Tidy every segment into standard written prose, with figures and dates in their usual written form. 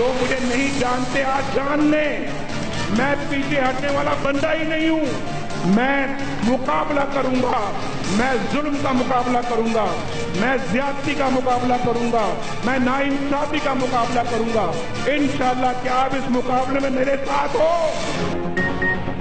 जो मुझे नहीं जानते आज जान लें, मैं पीछे हटने वाला बंदा ही नहीं हूं। मैं मुकाबला करूंगा, मैं जुल्म का मुकाबला करूंगा, मैं ज्यादती का मुकाबला करूंगा, मैं नाइंसाफी का मुकाबला करूंगा। इंशाअल्लाह क्या आप इस मुकाबले में मेरे साथ हो?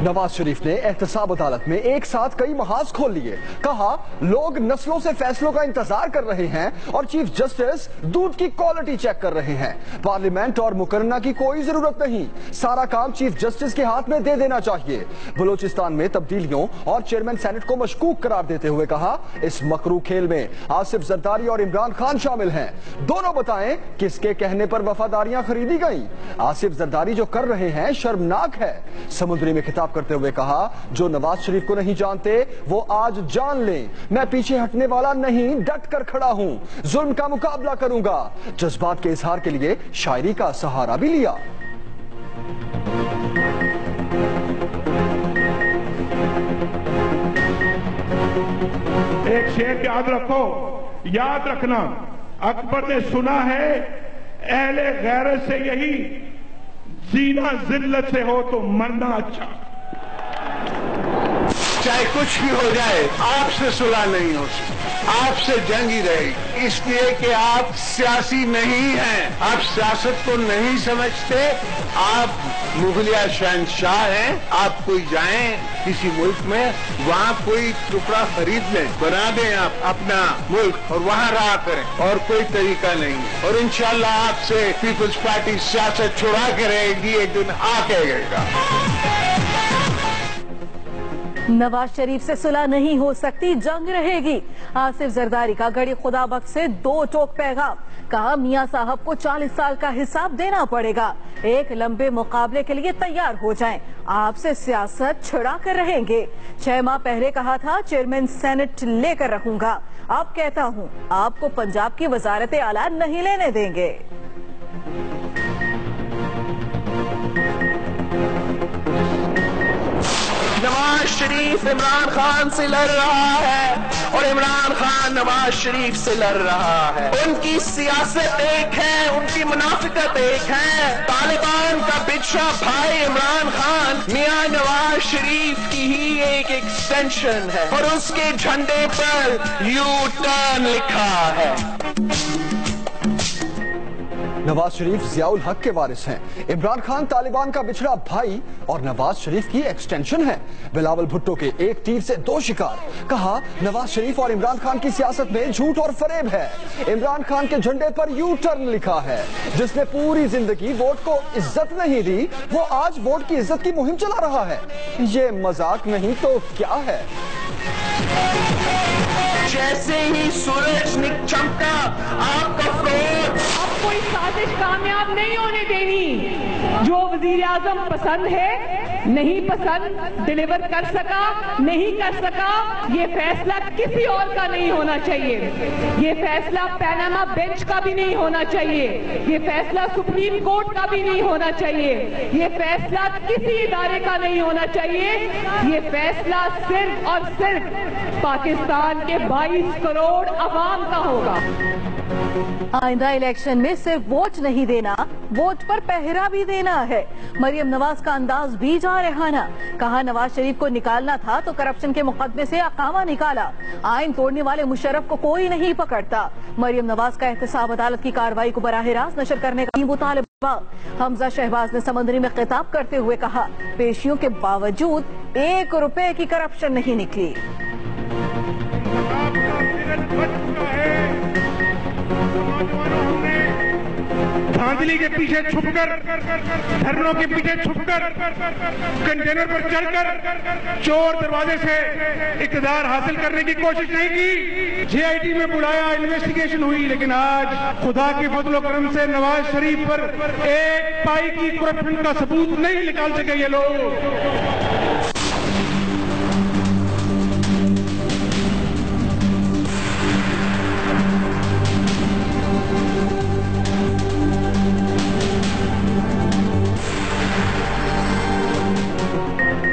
नवाज शरीफ ने एहतसाब अदालत में एक साथ कई महाज खोल लिए। कहा लोग नस्लों से फैसलों का इंतजार कर रहे हैं और चीफ जस्टिस दूध की क्वालिटी चेक कर रहे हैं। पार्लियामेंट और मुकर्रना की कोई जरूरत नहीं, सारा काम चीफ जस्टिस के हाथ में दे देना चाहिए। बलूचिस्तान में तब्दीलियों और चेयरमैन सेनेट को मशकूक करार देते हुए कहा इस मकरू खेल में आसिफ जरदारी और इमरान खान शामिल हैं। दोनों बताएं किसके कहने पर वफादारियां खरीदी गई। आसिफ जरदारी जो कर रहे हैं शर्मनाक है। समुद्री में खिताब करते हुए कहा जो नवाज शरीफ को नहीं जानते वो आज जान लें, मैं पीछे हटने वाला नहीं, डट कर खड़ा हूं, जुल्म का मुकाबला करूंगा। जज्बात के इजहार के लिए शायरी का सहारा भी लिया। एक शेर याद रखो, याद रखना, अकबर ने सुना है अहले गैरत से यही, जीना जिल्लत से हो तो मरना अच्छा। चाहे कुछ भी हो जाए आपसे सुलह नहीं हो सकती, आपसे जंग ही रहेगी, इसलिए कि आप सियासी नहीं हैं, आप सियासत को नहीं समझते, आप मुगलिया शहंशाह हैं। आप कोई जाएं किसी मुल्क में, वहाँ कोई टुकड़ा खरीद लें, बना दें आप अपना मुल्क और वहाँ रहा करें, और कोई तरीका नहीं है। और इंशाअल्लाह आपसे पीपल्स पार्टी सियासत छुड़ा के रहेगी, एक दिन आके रहेगा। नवाज शरीफ से सुलह नहीं हो सकती, जंग रहेगी। आसिफ जरदारी का गड़ी खुदा बख्श से दो टोक पैगाम। कहा मियां साहब को 40 साल का हिसाब देना पड़ेगा, एक लंबे मुकाबले के लिए तैयार हो जाएं, आपसे सियासत छिड़ा कर रहेंगे। 6 माह पहले कहा था चेयरमैन सेनेट लेकर रहूंगा, अब कहता हूं आपको पंजाब की वजारत आला नहीं लेने देंगे। नवाज शरीफ इमरान खान से लड़ रहा है और इमरान खान नवाज शरीफ से लड़ रहा है। उनकी सियासत एक है, उनकी मुनाफिकत एक है। तालिबान का बिछड़ा भाई इमरान खान मियां नवाज शरीफ की ही एक एक्सटेंशन है और उसके झंडे पर यू टर्न लिखा है। नवाज शरीफ जियाउल हक के वारिस हैं, इमरान खान तालिबान का बिछड़ा भाई और नवाज शरीफ की एक्सटेंशन है। बिलावल भुट्टो के एक तीर से दो शिकार। कहा नवाज शरीफ और इमरान खान की सियासत में झूठ और फरेब है। इमरान खान के झंडे पर यू टर्न लिखा है। जिसने पूरी जिंदगी वोट को इज्जत नहीं दी वो आज वोट की इज्जत की मुहिम चला रहा है। ये मजाक नहीं तो क्या है। जैसे ही सूरज चमका आपका फ्रॉड, कोई साजिश कामयाब नहीं होने देनी। जो वजीर आजम पसंद है, नहीं पसंद, डिलीवर कर सका, नहीं कर सका, ये फैसला किसी और का नहीं होना चाहिए। ये फैसला पैनामा बेंच का भी नहीं होना चाहिए। ये फैसला सुप्रीम कोर्ट का भी नहीं होना चाहिए। ये फैसला किसी इदारे का नहीं होना चाहिए। ये फैसला सिर्फ और सिर्फ पाकिस्तान के 22 करोड़ अवाम का होगा। आइंदा इलेक्शन में सिर्फ वोट नहीं देना, वोट पर पहरा भी देना है। मरियम नवाज का अंदाज भी जारहाना। कहा नवाज शरीफ को निकालना था तो करप्शन के मुकदमे से अकामा निकाला। आइन तोड़ने वाले मुशर्रफ को कोई नहीं पकड़ता। मरियम नवाज का एहतसाब अदालत की कार्रवाई को बराह रास्त नशर करने का मुतालबा। हमजा शहबाज ने समंदरी में खिताब करते हुए कहा पेशियों के बावजूद 1 रुपए की करप्शन नहीं निकली। धांधली के पीछे छुपकर, धरनों के पीछे छुपकर, कंटेनर पर चढ़कर चोर दरवाजे से इक़्तिदार हासिल करने की कोशिश नहीं की। जेआईटी में बुलाया, इन्वेस्टिगेशन हुई, लेकिन आज खुदा के फजल करम से नवाज शरीफ पर एक पाई की करप्शन का सबूत नहीं निकाल सके ये लोग।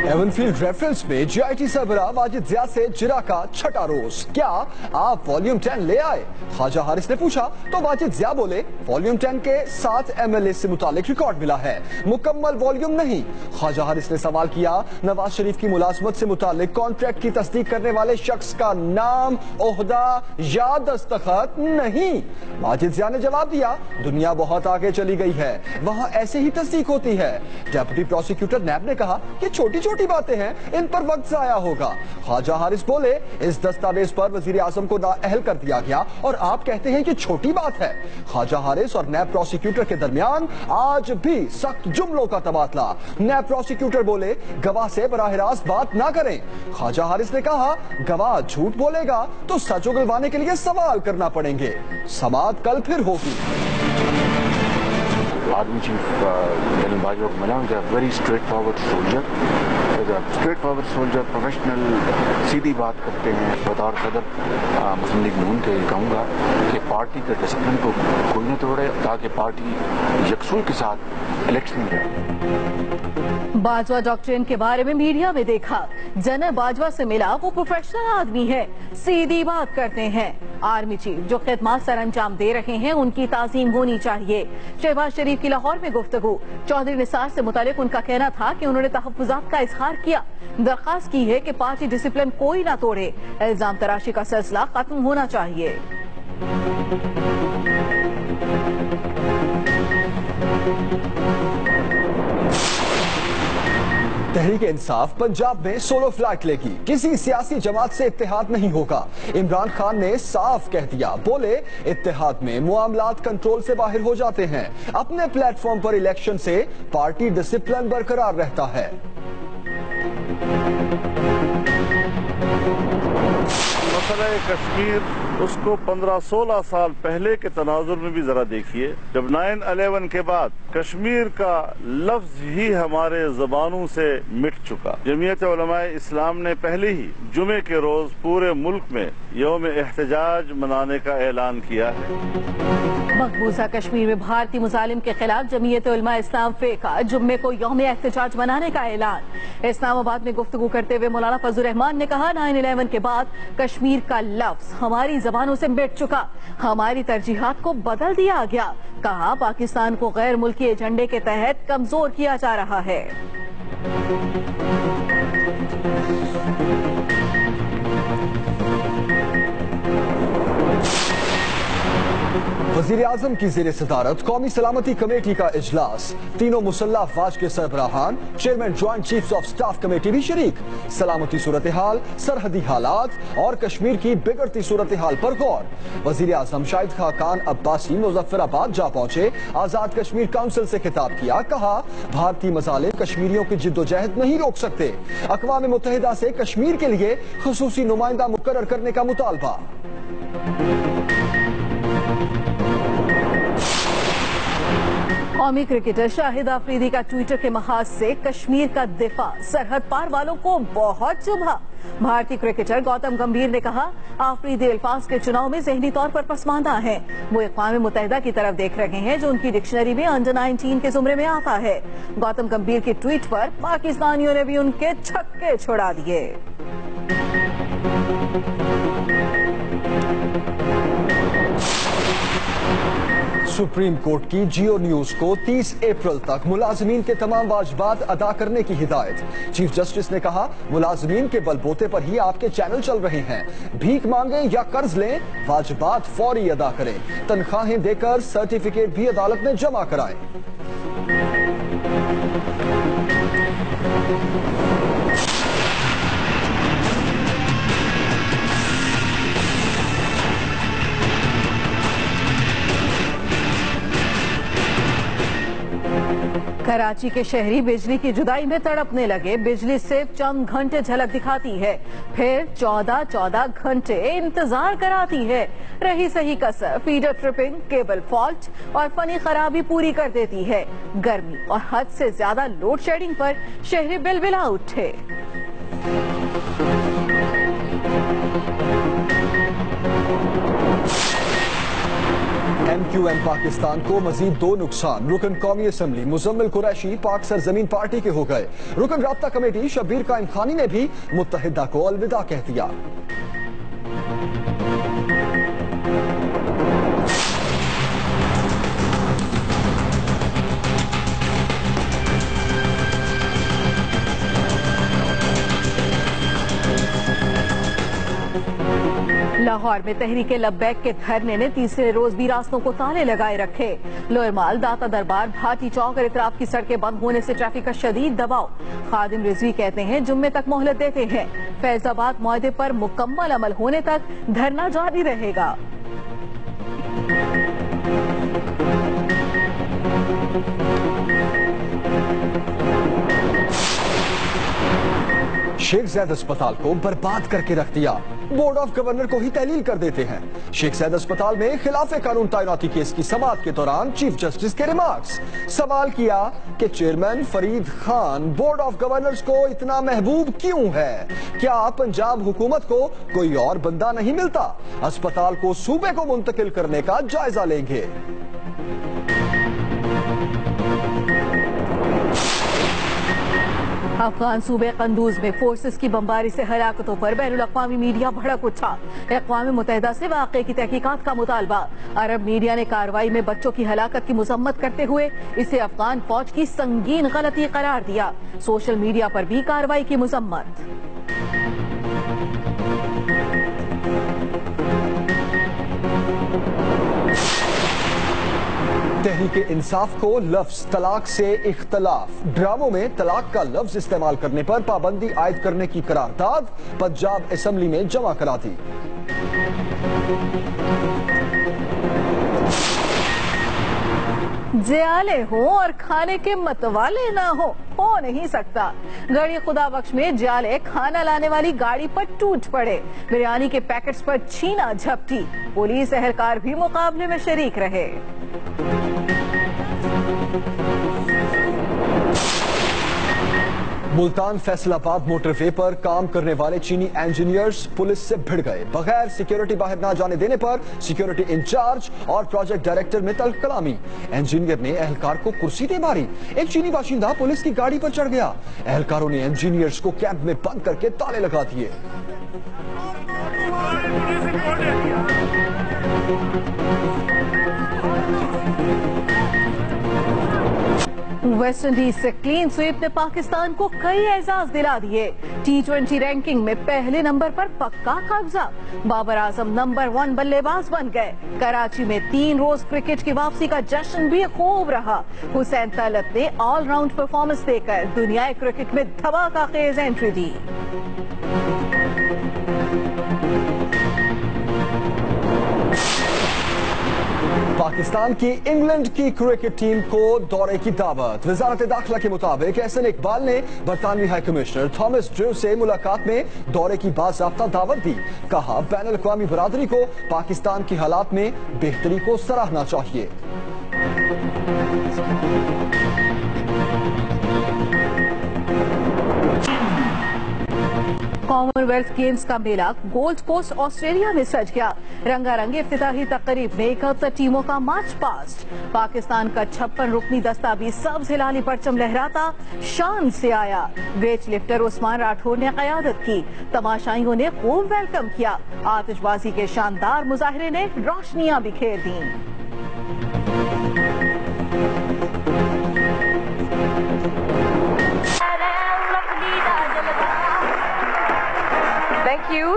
एवंस बैटलफील्ड रेफरेंस में GIT सरबराह वाजिद जिया से जिरा का छठा रोज। क्या आप वॉल्यूम 10 ले आए? ख्वाजा हारिस ने पूछा तो वाजिद जिया बोले, वॉल्यूम 10 के 7 MLA से मुतालिक रिकॉर्ड मिला है, मुकम्मल वॉल्यूम नहीं। ख्वाजा हारिस ने सवाल किया, नवाज शरीफ की मुलाजमत से मुतालिक कॉन्ट्रैक्ट की तस्दीक करने वाले शख्स का नाम, ओहदा या दस्तखत नहीं। वाजिद जिया ने जवाब दिया, दुनिया बहुत आगे चली गई है, वहाँ ऐसे ही तस्दीक होती है। डेप्यूटी प्रोसिक्यूटर नैब ने कहा, ये छोटी छोटी बातें हैं, इन पर वक्त जाया होगा। ख्वाजा हारिस बोले, इस दस्तावेज पर वजीर आजम को नाअहल कर दिया गया और आप कहते हैं कि छोटी बात है। ख्वाजा हारिस और नैब प्रोसिक्यूटर के दरमियान आज भी सख्त जुमलों का तबादला। नैब प्रोसिक्यूटर बोले, गवाह से बराह रास्त बात ना करें। ख्वाजा हारिस ने कहा, गवाह झूठ बोलेगा तो सच उगलवाने के लिए सवाल करना पड़ेंगे। समाअत कल फिर होगी। आर्मी चीफ जनरल बाजवा को मिला, very straightforward soldier, professional, सीधी बात करते हैं। बतौर सदर मुस्लिम लीग नून के कहूँगा कि पार्टी के डिसिप्लिन को कोई न तोड़े ताकि पार्टी यकसूर के साथ इलेक्शन लड़े। बाजवा डॉक्ट्रिन के बारे में मीडिया में देखा, जनरल बाजवा से मिला, वो प्रोफेशनल आदमी है, सीधी बात करते हैं। आर्मी चीफ जो खिदमत सर अंजाम दे रहे हैं उनकी ताजीम होनी चाहिए। शहबाज शरीफ की लाहौर में गुफ्तगू, चौधरी निसार से मुतालिक उनका कहना था कि उन्होंने तहफ्फुजात का इजहार किया, दरख्वास्त की है कि पार्टी डिसिप्लिन कोई ना तोड़े, इल्जाम तराशी का सिलसिला खत्म होना चाहिए। तहरीक इंसाफ पंजाब में सोलो फ्लैग लेगी, किसी सियासी जमात से इत्तेहाद नहीं होगा। इमरान खान ने साफ कह दिया, बोले इत्तेहाद में मुआमलात कंट्रोल से बाहर हो जाते हैं, अपने प्लेटफॉर्म पर इलेक्शन से पार्टी डिसिप्लिन बरकरार रहता है। मसला कश्मीर, उसको 15-16 साल पहले के तनाजुर में भी जरा देखिए। जब 9/11 के बाद कश्मीर का लफ्ज ही हमारे जबानों से मिट चुका। जमीयत उलमाए इस्लाम ने पहले ही जुमे के रोज पूरे मुल्क में यौम एहतजाज मनाने का ऐलान किया है। मकबूजा कश्मीर में भारतीय मुजालिम के खिलाफ जमीयत उलमाए इस्लाम का जुम्मे को यौम एहतजाज मनाने का ऐलान। इस्लामाबाद में गुफ्तगू करते हुए मौलाना फजल रहमान ने कहा, 9/11 के बाद कश्मीर का लफ्ज हमारी जबानों से मिट चुका, हमारी तरजीहात को बदल दिया गया। कहा, पाकिस्तान को गैर मुल्की एजेंडे के तहत कमजोर किया जा रहा है। वजीर आजम की ज़ेर सदारत कौमी सलामती कमेटी का इजलास, तीनों मुसल्लह अफवाज के सरबराहान, chairman joint chiefs of staff committee भी शरीक। सलामती सूरत हाल, सरहदी हालात और कश्मीर की बिगड़ती सूरत हाल पर गौर। वजीर आजम शाहिद खाकान अब्बासी मुजफ्फराबाद जा पहुंचे, आजाद कश्मीर काउंसिल से खिताब किया, कहा भारतीय मसालिक कश्मीरियों की जिद्दोजहद नहीं रोक सकते। अक़वाम मुत्तहिदा से कश्मीर के लिए खुसूसी नुमाइंदा मुकर्रर करने का मुतालबा। कौमी क्रिकेटर शाहिद आफरीदी का ट्विटर के महाज से कश्मीर का दिफा सरहद पार वालों को बहुत चुभा। भारतीय क्रिकेटर गौतम गंभीर ने कहा, आफरीदी अल्फाज के चुनाव में ज़हनी तौर पर पसमानदा हैं। वो अक़वाम मुत्तहिदा की तरफ देख रहे हैं जो उनकी डिक्शनरी में अंडर 19 के जुमरे में आता है। गौतम गंभीर के ट्वीट पर पाकिस्तानियों ने भी उनके छक्के छुड़ा दिए। सुप्रीम कोर्ट की जियो न्यूज को 30 अप्रैल तक मुलाजमीन के तमाम वाजिबात अदा करने की हिदायत। चीफ जस्टिस ने कहा, मुलाजमीन के बलबूते पर ही आपके चैनल चल रहे हैं, भीख मांगे या कर्ज लें, वाजिबात फौरी अदा करें, तनख्वाहें देकर सर्टिफिकेट भी अदालत में जमा कराएं। कराची के शहरी बिजली की जुदाई में तड़पने लगे। बिजली सिर्फ चंद घंटे झलक दिखाती है, फिर 14 घंटे इंतजार कराती है। रही सही कसर फीडर ट्रिपिंग, केबल फॉल्ट और फनी खराबी पूरी कर देती है। गर्मी और हद से ज्यादा लोड शेडिंग पर शहरी बिलबिला उठे। MQM पाकिस्तान को मजीद 2 नुकसान। रुकन कौमी असम्बली मुजम्मिल कुरैशी पाक सरजमीन पार्टी के हो गए। रुकन राब्ता कमेटी शब्बीर कायम खानी ने भी मुत्तहिदा को अलविदा कह दिया। लाहौर में तहरीके लब्बैक के धरने ने तीसरे रोज भी रास्तों को ताले लगाए रखे। लोअर माल, दाता दरबार, भाटी चौक और इतराफ की सड़कें बंद होने से ट्रैफिक का शदीद दबाव। खादिम रिजवी कहते हैं जुम्मे तक मोहलत देते हैं। फैजाबाद मुआहदे पर मुकम्मल अमल होने तक धरना जारी रहेगा। शेख ज़ैद अस्पताल को बर्बाद करके रख दिया। बोर्ड ऑफ गवर्नर को ही तहलील कर देते हैं। शेख ज़ैद अस्पताल में खिलाफे कानून तैनाती केस की समाअत के दौरान चीफ जस्टिस के रिमार्क्स। सवाल किया कि chairman Farid Khan board of governors को इतना महबूब क्यों है? क्या पंजाब हुकूमत को कोई और बंदा नहीं मिलता? अस्पताल को सूबे को मुंतकिल करने का जायजा लेंगे। अफगान सूबे कंदूज में फोर्सेस की बमबारी से हलाकतों पर बैनुल अक़वामी मीडिया भड़क उठा। अक़वाम मुत्तहिदा से वाक़े की तहकीकात का मुतालबा। अरब मीडिया ने कार्रवाई में बच्चों की हलाकत की मज़म्मत करते हुए इसे अफगान फौज की संगीन गलती करार दिया। सोशल मीडिया पर भी कार्रवाई की मज़म्मत। तहरीके इंसाफ को लफ्ज तलाक से इख्तलाफ। ड्रामों में तलाक का लफ्ज इस्तेमाल करने पर पाबंदी आयद करने की करारदाद पंजाब असेंबली में जमा करा दी। जियाले हो और खाने के मतवाले ना हो नहीं सकता। गड़ी खुदा बख्श में जियाले खाना लाने वाली गाड़ी पर टूट पड़े। बिरयानी के पैकेट्स पर छीना झपटी। पुलिस एहलकार भी मुकाबले में शरीक रहे। मुल्तान फैसलाबाद मोटरवे पर काम करने वाले चीनी इंजीनियर्स पुलिस से भिड़ गए। बगैर सिक्योरिटी बाहर न जाने देने पर सिक्योरिटी इंचार्ज और प्रोजेक्ट डायरेक्टर में तल्ख कलामी। इंजीनियर ने एहलकार को कुर्सी दे मारी। एक चीनी बाशिंदा पुलिस की गाड़ी पर चढ़ गया। एहलकारों ने इंजीनियर्स को कैंप में बंद करके ताले लगा दिए। वेस्ट इंडीज से क्लीन स्वीप ने पाकिस्तान को कई एजाज दिला दिए। T20 रैंकिंग में पहले नंबर पर पक्का कब्जा। बाबर आजम नंबर 1 बल्लेबाज बन गए। कराची में 3 रोज क्रिकेट की वापसी का जश्न भी खूब रहा। हुसैन तलत ने ऑलराउंड परफॉर्मेंस देकर दुनियाई क्रिकेट में धमाकेदार एंट्री दी। पाकिस्तान की इंग्लैंड की क्रिकेट टीम को दौरे की दावत। वजारत दाखिला के मुताबिक एहसन इकबाल ने बरतानवी हाई कमिश्नर थॉमस ड्रू से मुलाकात में दौरे की बाज़ाब्ता दावत दी। कहा बैनुल अक़वामी बरादरी को पाकिस्तान की हालात में बेहतरी को सराहना चाहिए। कॉमनवेल्थ गेम्स का मेला गोल्ड कोस्ट ऑस्ट्रेलिया में सज गया। रंगारंगी इफ्तिताही तकरीब में 71 टीमों का मार्च पास्ट। पाकिस्तान का 56 रुकनी दस्ता भी सब्ज हिलाली परचम लहराता शान से आया। वेट लिफ्टर उस्मान राठौर ने क़यादत की। तमाशाइयों ने खूब वेलकम किया। आतिशबाजी के शानदार मुजाहरे ने रोशनियां बिखेर दी।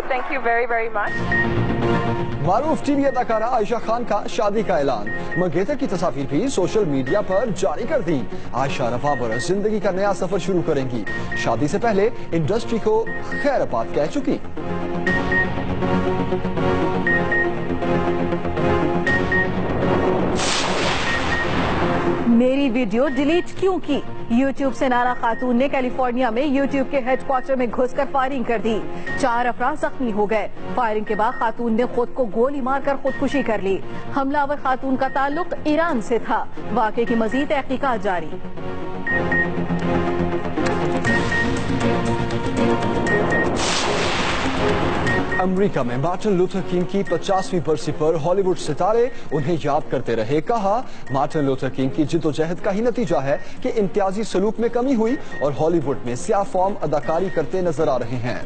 Thank you very, very much. Maroof TV अदाकारा आयशा खान का शादी का ऐलान। मंगेतर की तस्वीर भी सोशल मीडिया पर जारी कर दी। आयशा रफाबर जिंदगी का नया सफर शुरू करेंगी। शादी से पहले इंडस्ट्री को खैरबाद कह चुकी। मेरी वीडियो डिलीट क्यों की? यूट्यूब से नारा खातून ने कैलिफोर्निया में यूट्यूब के हेडक्वार्टर में घुसकर फायरिंग कर दी। 4 अफराद जख्मी हो गए। फायरिंग के बाद खातून ने खुद को गोली मारकर खुदकुशी कर ली। हमलावर खातून का ताल्लुक ईरान से था। वाक़े की मजीद तहकीकात जारी। امریکہ میں مارٹن لوتھر کنگ کی 50ویں برسی پر ہالی ووڈ ستارے انہیں یاد کرتے رہے. کہا مارٹن لوتھر کنگ کی جدوجہد کا ہی نتیجہ ہے کہ امتیازی سلوک میں کمی ہوئی اور ہالی ووڈ میں سیاہ فام اداکاری کرتے نظر آ رہے ہیں.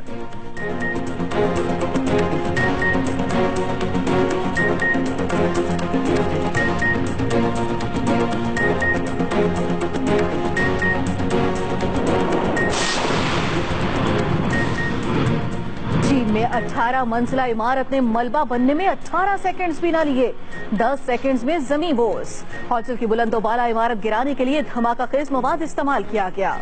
چین میں 18 منزلہ عمارت نے ملبہ بننے میں 18 سیکنڈز بھی نہ لیے. 10 سیکنڈز میں زمین بوس. ہوٹل کی بلند و بالا عمارت گرانے کے لیے دھماکہ خیز مواد استعمال کیا گیا.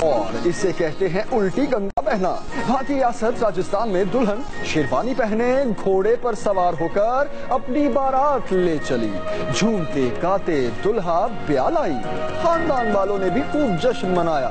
اور اسے کہتے ہیں الٹی گنگا بہنا. بھارتی ریاست راجستھان میں دلہن شیروانی پہنے گھوڑے پر سوار ہو کر اپنی بارات لے چلی. جھومتے گاتے دلہا بیال آئی. خاندان والوں نے بھی خوب جشن منایا.